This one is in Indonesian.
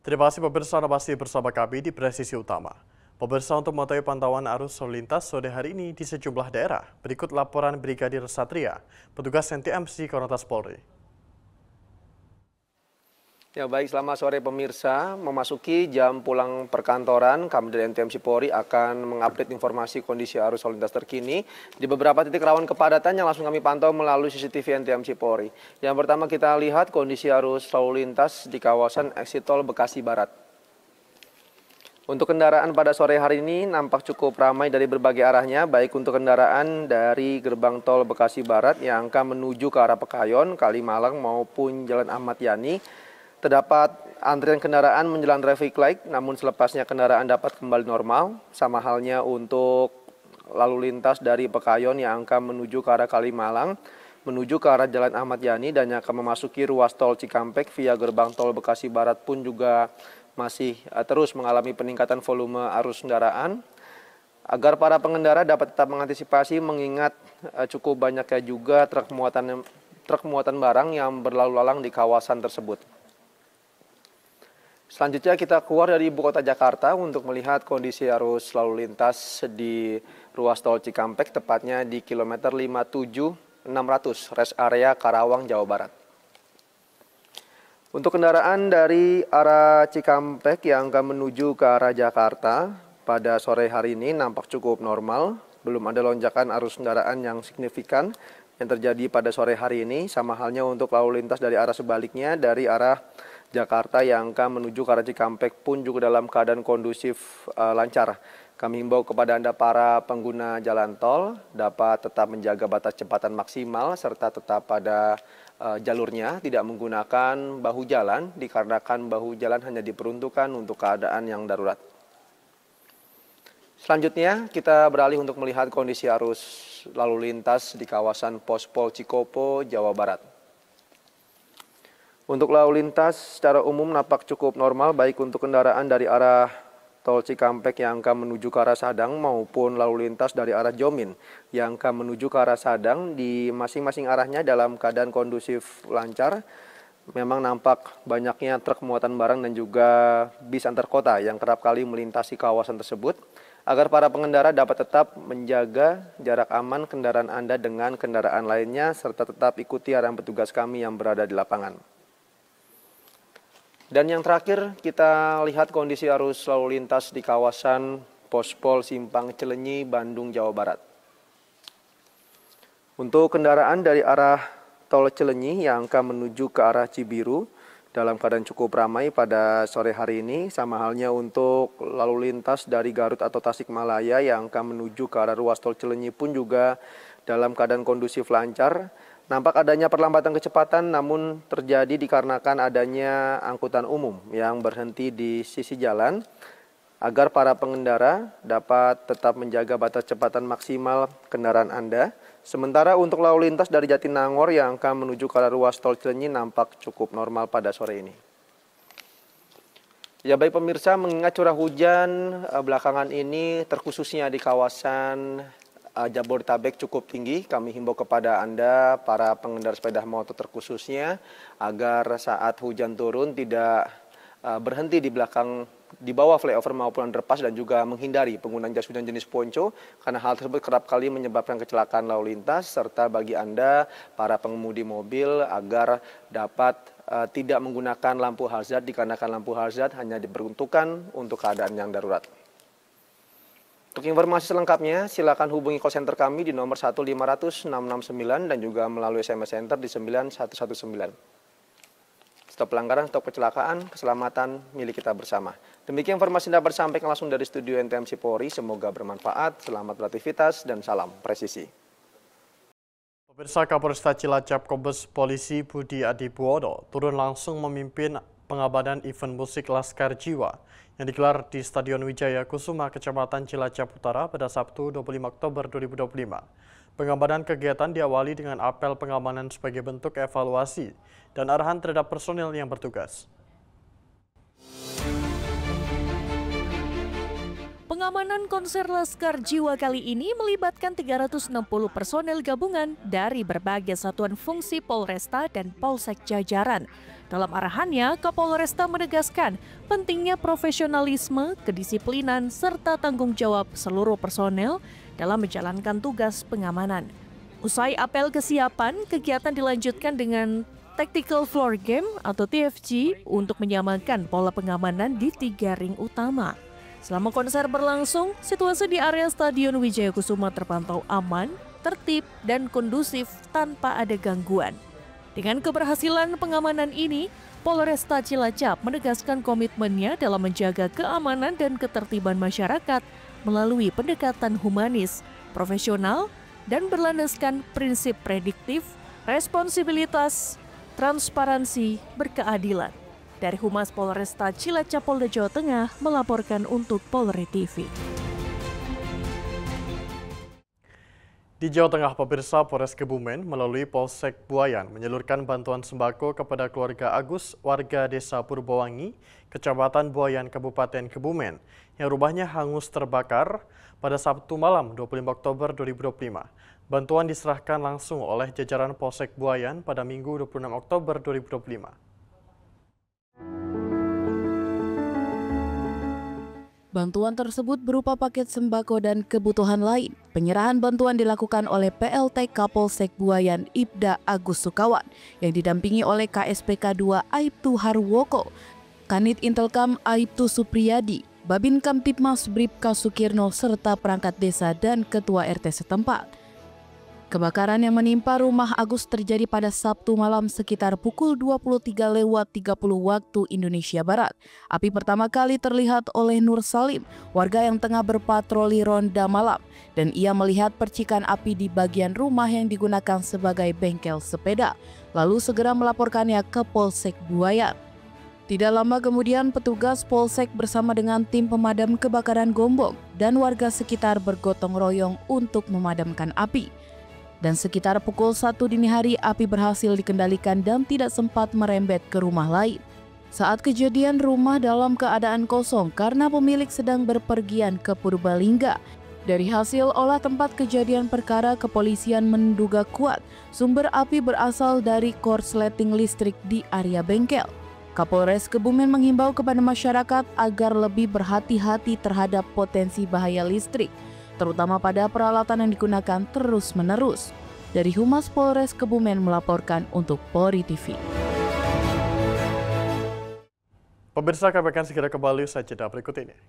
Terima kasih pemirsa, Anda masih bersama kami di Presisi Utama. Pemirsa, untuk mengetahui pantauan arus lalu lintas sore hari ini di sejumlah daerah, berikut laporan Brigadir Satria, petugas NTMC Korlantas Polri. Ya baik, selamat sore pemirsa. Memasuki jam pulang perkantoran, kami dari NTMC Polri akan mengupdate informasi kondisi arus lalu lintas terkini di beberapa titik rawan kepadatan yang langsung kami pantau melalui CCTV NTMC Polri. Yang pertama kita lihat kondisi arus lalu lintas di kawasan Exit Tol Bekasi Barat. Untuk kendaraan pada sore hari ini nampak cukup ramai dari berbagai arahnya, baik untuk kendaraan dari gerbang tol Bekasi Barat yang akan menuju ke arah Pekayon, Kalimalang maupun Jalan Ahmad Yani. Terdapat antrian kendaraan menjelang traffic light, namun selepasnya kendaraan dapat kembali normal. Sama halnya untuk lalu lintas dari Pekayon yang akan menuju ke arah Kalimalang, menuju ke arah Jalan Ahmad Yani dan yang akan memasuki ruas tol Cikampek via gerbang tol Bekasi Barat pun juga masih terus mengalami peningkatan volume arus kendaraan. Agar para pengendara dapat tetap mengantisipasi mengingat cukup banyaknya juga truk muatan barang yang berlalu lalang di kawasan tersebut. Selanjutnya kita keluar dari ibu kota Jakarta untuk melihat kondisi arus lalu lintas di ruas tol Cikampek, tepatnya di kilometer 57 600 rest area Karawang, Jawa Barat. Untuk kendaraan dari arah Cikampek yang akan menuju ke arah Jakarta pada sore hari ini nampak cukup normal, belum ada lonjakan arus kendaraan yang signifikan yang terjadi pada sore hari ini, sama halnya untuk lalu lintas dari arah sebaliknya dari arah Jakarta yang akan menuju ke arah Cikampek pun juga dalam keadaan kondusif lancar. Kami himbau kepada Anda para pengguna jalan tol dapat tetap menjaga batas kecepatan maksimal serta tetap pada jalurnya, tidak menggunakan bahu jalan dikarenakan bahu jalan hanya diperuntukkan untuk keadaan yang darurat. Selanjutnya kita beralih untuk melihat kondisi arus lalu lintas di kawasan Pos Pol Cikopo, Jawa Barat. Untuk lalu lintas secara umum nampak cukup normal baik untuk kendaraan dari arah tol Cikampek yang akan menuju ke arah Sadang maupun lalu lintas dari arah Jomin yang akan menuju ke arah Sadang di masing-masing arahnya dalam keadaan kondusif lancar. Memang nampak banyaknya truk muatan barang dan juga bis antar kota yang kerap kali melintasi kawasan tersebut. Agar para pengendara dapat tetap menjaga jarak aman kendaraan Anda dengan kendaraan lainnya serta tetap ikuti arahan petugas kami yang berada di lapangan. Dan yang terakhir kita lihat kondisi arus lalu lintas di kawasan Pos Pol Simpang Cilenyi, Bandung, Jawa Barat. Untuk kendaraan dari arah tol Cilenyi yang akan menuju ke arah Cibiru dalam keadaan cukup ramai pada sore hari ini, sama halnya untuk lalu lintas dari Garut atau Tasikmalaya yang akan menuju ke arah ruas tol Cilenyi pun juga dalam keadaan kondusif lancar. Nampak adanya perlambatan kecepatan namun terjadi dikarenakan adanya angkutan umum yang berhenti di sisi jalan agar para pengendara dapat tetap menjaga batas kecepatan maksimal kendaraan Anda. Sementara untuk lalu lintas dari Jatinangor yang akan menuju ke arah ruas tol Cilenyi nampak cukup normal pada sore ini. Ya baik pemirsa, mengingat curah hujan belakangan ini terkhususnya di kawasan Jabodetabek cukup tinggi, kami himbau kepada Anda para pengendara sepeda motor terkhususnya agar saat hujan turun tidak berhenti di bawah flyover maupun underpass dan juga menghindari penggunaan jas hujan jenis ponco karena hal tersebut kerap kali menyebabkan kecelakaan lalu lintas serta bagi Anda para pengemudi mobil agar dapat tidak menggunakan lampu hazard dikarenakan lampu hazard hanya diperuntukkan untuk keadaan yang darurat. Untuk informasi selengkapnya, silakan hubungi call center kami di nomor 15669 dan juga melalui SMS Center di 9119. Stop pelanggaran, stop kecelakaan, keselamatan milik kita bersama. Demikian informasi dapat disampaikan langsung dari studio NTMC Polri. Semoga bermanfaat, selamat beraktivitas, dan salam presisi. Pemirsa, Kapolresta Cilacap Kombes Polisi Budi Adibuwono turun langsung memimpin pengabadan event musik Laskar Jiwa yang digelar di Stadion Wijaya Kusuma, Kecamatan Cilacap Utara pada Sabtu 25 Oktober 2025. Pengabadan kegiatan diawali dengan apel pengamanan sebagai bentuk evaluasi dan arahan terhadap personil yang bertugas. Pengamanan konser Laskar Jiwa kali ini melibatkan 360 personel gabungan dari berbagai satuan fungsi Polresta dan Polsek jajaran. Dalam arahannya, Kapolresta menegaskan pentingnya profesionalisme, kedisiplinan, serta tanggung jawab seluruh personel dalam menjalankan tugas pengamanan. Usai apel kesiapan, kegiatan dilanjutkan dengan Tactical Floor Game atau TFG untuk menyamakan pola pengamanan di 3 ring utama. Selama konser berlangsung, situasi di area Stadion Wijaya Kusuma terpantau aman, tertib, dan kondusif tanpa ada gangguan. Dengan keberhasilan pengamanan ini, Polresta Cilacap menegaskan komitmennya dalam menjaga keamanan dan ketertiban masyarakat melalui pendekatan humanis, profesional, dan berlandaskan prinsip prediktif, responsibilitas, transparansi, berkeadilan. Dari Humas Polresta Cilacap Polda Jawa Tengah melaporkan untuk Polri TV. Di Jawa Tengah, pemirsa, Polres Kebumen melalui Polsek Buayan menyalurkan bantuan sembako kepada keluarga Agus, warga Desa Purbawangi, Kecamatan Buayan, Kabupaten Kebumen, yang rumahnya hangus terbakar pada Sabtu malam 25 Oktober 2025. Bantuan diserahkan langsung oleh jajaran Polsek Buayan pada Minggu 26 Oktober 2025. Bantuan tersebut berupa paket sembako dan kebutuhan lain. Penyerahan bantuan dilakukan oleh PLT Kapolsek Buayan Ibda Agus Sukawan yang didampingi oleh KSPK 2 Aibtu Harwoko, Kanit Intelkam Aibtu Supriyadi, Babin Kamtipmas Bribka Sukirno serta perangkat desa dan ketua RT setempat. Kebakaran yang menimpa rumah Agus terjadi pada Sabtu malam sekitar pukul 23.30 waktu Indonesia Barat. Api pertama kali terlihat oleh Nur Salim, warga yang tengah berpatroli ronda malam, dan ia melihat percikan api di bagian rumah yang digunakan sebagai bengkel sepeda, lalu segera melaporkannya ke Polsek Buayan. Tidak lama kemudian petugas Polsek bersama dengan tim pemadam kebakaran Gombong dan warga sekitar bergotong royong untuk memadamkan api. Dan sekitar pukul 1 dini hari api berhasil dikendalikan dan tidak sempat merembet ke rumah lain. Saat kejadian rumah dalam keadaan kosong karena pemilik sedang berpergian ke Purbalingga. Dari hasil olah tempat kejadian perkara, kepolisian menduga kuat sumber api berasal dari korsleting listrik di area bengkel. Kapolres Kebumen menghimbau kepada masyarakat agar lebih berhati-hati terhadap potensi bahaya listrik, terutama pada peralatan yang digunakan terus-menerus. Dari Humas Polres Kebumen melaporkan untuk Polri TV. Pemirsa, kami akan segera kembali usai jeda berikut ini.